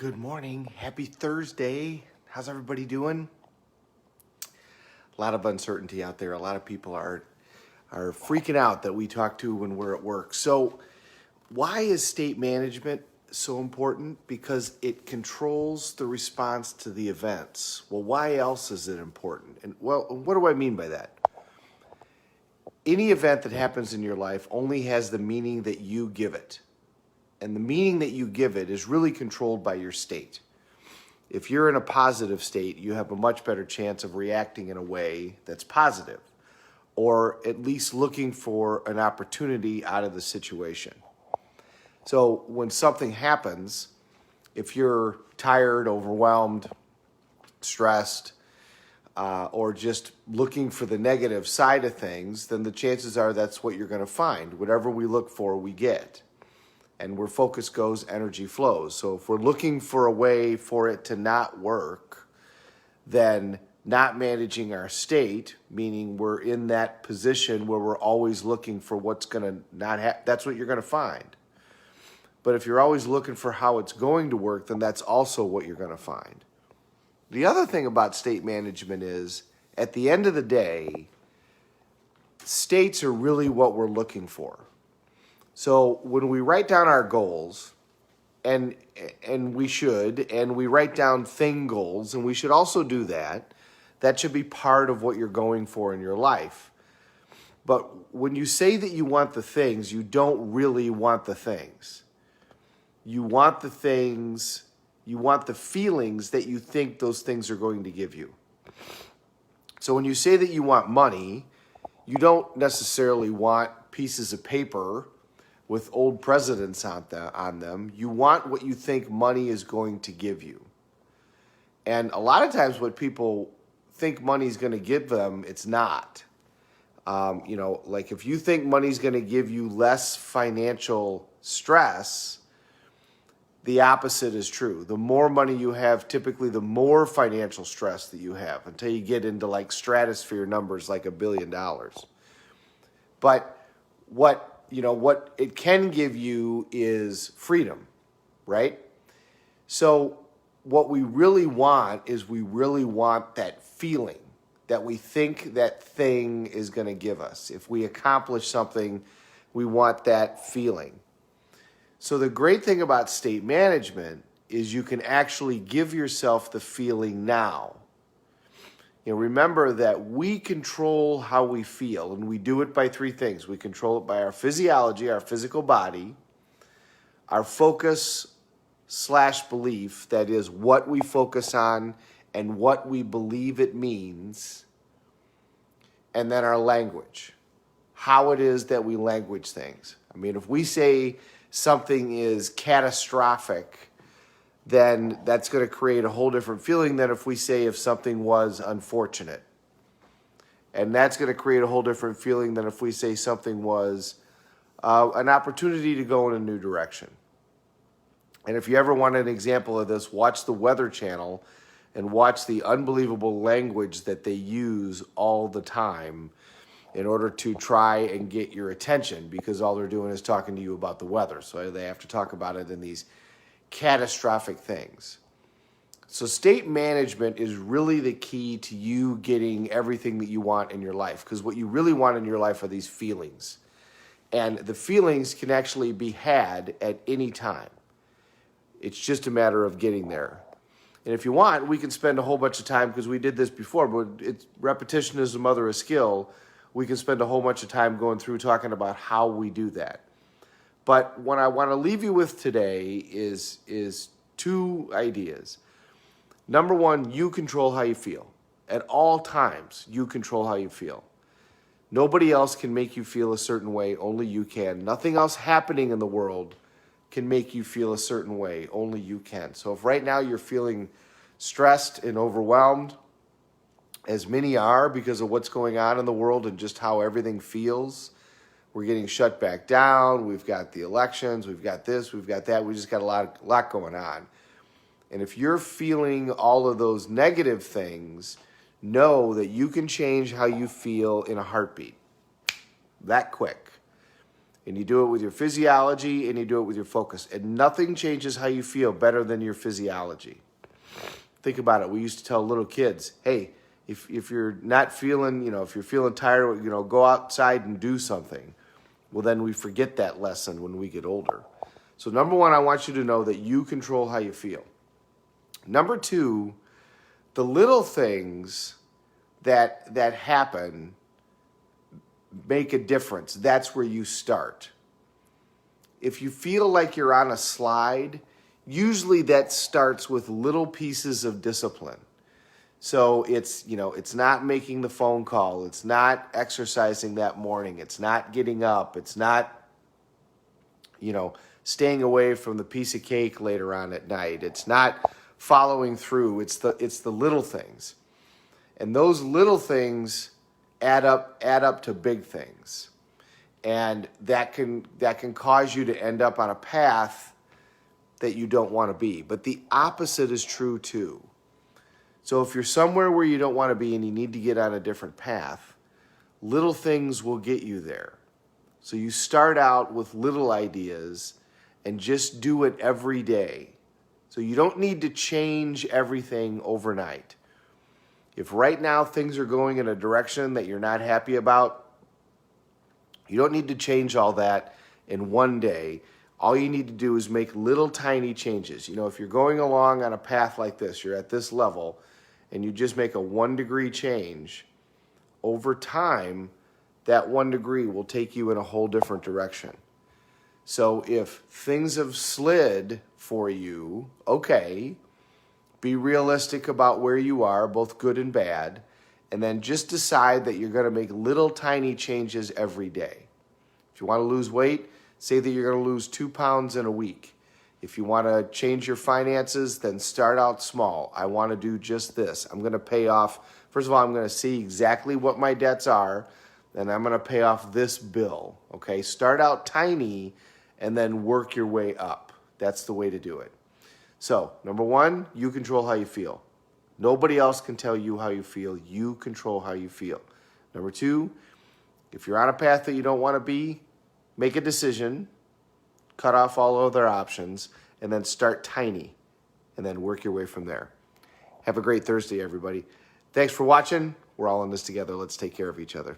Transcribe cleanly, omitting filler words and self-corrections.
Good morning. Happy Thursday. How's everybody doing? A lot of uncertainty out there. A lot of people are freaking out that we talk to when we're at work. So, why is state management so important? Because it controls the response to the events. Well, why else is it important? And well, what do I mean by that? Any event that happens in your life only has the meaning that you give it. And the meaning that you give it is really controlled by your state. If you're in a positive state, you have a much better chance of reacting in a way that's positive, or at least looking for an opportunity out of the situation. So when something happens, if you're tired, overwhelmed, stressed, or just looking for the negative side of things, then the chances are that's what you're going to find. Whatever we look for, we get. And where focus goes, energy flows. So if we're looking for a way for it to not work, then not managing our state, meaning we're in that position where we're always looking for what's going to not happen, that's what you're going to find. But if you're always looking for how it's going to work, then that's also what you're going to find. The other thing about state management is, at the end of the day, states are really what we're looking for. So when we write down our goals, and we should, and we write down thing goals, and we should also do that, that should be part of what you're going for in your life. But when you say that you want the things, you don't really want the things. You want the things, you want the feelings that you think those things are going to give you. So when you say that you want money, you don't necessarily want pieces of paper with old presidents on them. You want what you think money is going to give you. And a lot of times what people think money is going to give them, it's not. Like if you think money is going to give you less financial stress, the opposite is true. The more money you have, typically the more financial stress that you have, until you get into like stratosphere numbers like $1 billion. But what it can give you is freedom, right? So what we really want is we really want that feeling that we think that thing is going to give us. If we accomplish something, we want that feeling. So the great thing about state management is you can actually give yourself the feeling now. Remember that we control how we feel, and we do it by three things. We control it by our physiology, our physical body, our focus/belief, that is what we focus on and what we believe it means, and then our language, how it is that we language things. If we say something is catastrophic, then that's going to create a whole different feeling than if we say if something was unfortunate. And that's going to create a whole different feeling than if we say something was an opportunity to go in a new direction. And if you ever want an example of this, watch the Weather Channel and watch the unbelievable language that they use all the time in order to try and get your attention, because all they're doing is talking to you about the weather. So they have to talk about it in these catastrophic things. So state management is really the key to you getting everything that you want in your life, because what you really want in your life are these feelings. And the feelings can actually be had at any time. It's just a matter of getting there. And if you want, we can spend a whole bunch of time, because we did this before, but repetition is the mother of skill. We can spend a whole bunch of time going through talking about how we do that. But what I want to leave you with today is two ideas. Number one, you control how you feel. At all times, you control how you feel. Nobody else can make you feel a certain way, only you can. Nothing else happening in the world can make you feel a certain way, only you can. So if right now you're feeling stressed and overwhelmed, as many are because of what's going on in the world and just how everything feels, we're getting shut back down. We've got the elections. We've got this. We've got that. We just got a lot going on. And if you're feeling all of those negative things, know that you can change how you feel in a heartbeat. That quick. And you do it with your physiology and you do it with your focus. And nothing changes how you feel better than your physiology. Think about it. We used to tell little kids, hey, if you're not feeling, if you're feeling tired, go outside and do something. Well, then we forget that lesson when we get older. So number one, I want you to know that you control how you feel. Number two, the little things that happen make a difference. That's where you start. If you feel like you're on a slide, usually that starts with little pieces of discipline. So it's not making the phone call. It's not exercising that morning. It's not getting up. It's not, staying away from the piece of cake later on at night. It's not following through. It's the little things. And those little things add up to big things. And that can cause you to end up on a path that you don't want to be. But the opposite is true too. So if you're somewhere where you don't want to be and you need to get on a different path, little things will get you there. So you start out with little ideas and just do it every day. So you don't need to change everything overnight. If right now things are going in a direction that you're not happy about, you don't need to change all that in one day. All you need to do is make little tiny changes. If you're going along on a path like this, you're at this level, and you just make a 1 degree change, over time, that 1 degree will take you in a whole different direction. So if things have slid for you, okay, be realistic about where you are, both good and bad, and then just decide that you're going to make little tiny changes every day. If you want to lose weight, say that you're going to lose 2 pounds in a week. If you want to change your finances, then start out small. I want to do just this. I'm going to pay off, first of all, I'm going to see exactly what my debts are, and I'm going to pay off this bill. Okay, start out tiny and then work your way up. That's the way to do it. So, number one, you control how you feel. Nobody else can tell you how you feel. You control how you feel. Number two, if you're on a path that you don't want to be, make a decision, cut off all other options, and then start tiny, and then work your way from there. Have a great Thursday, everybody. Thanks for watching. We're all in this together. Let's take care of each other.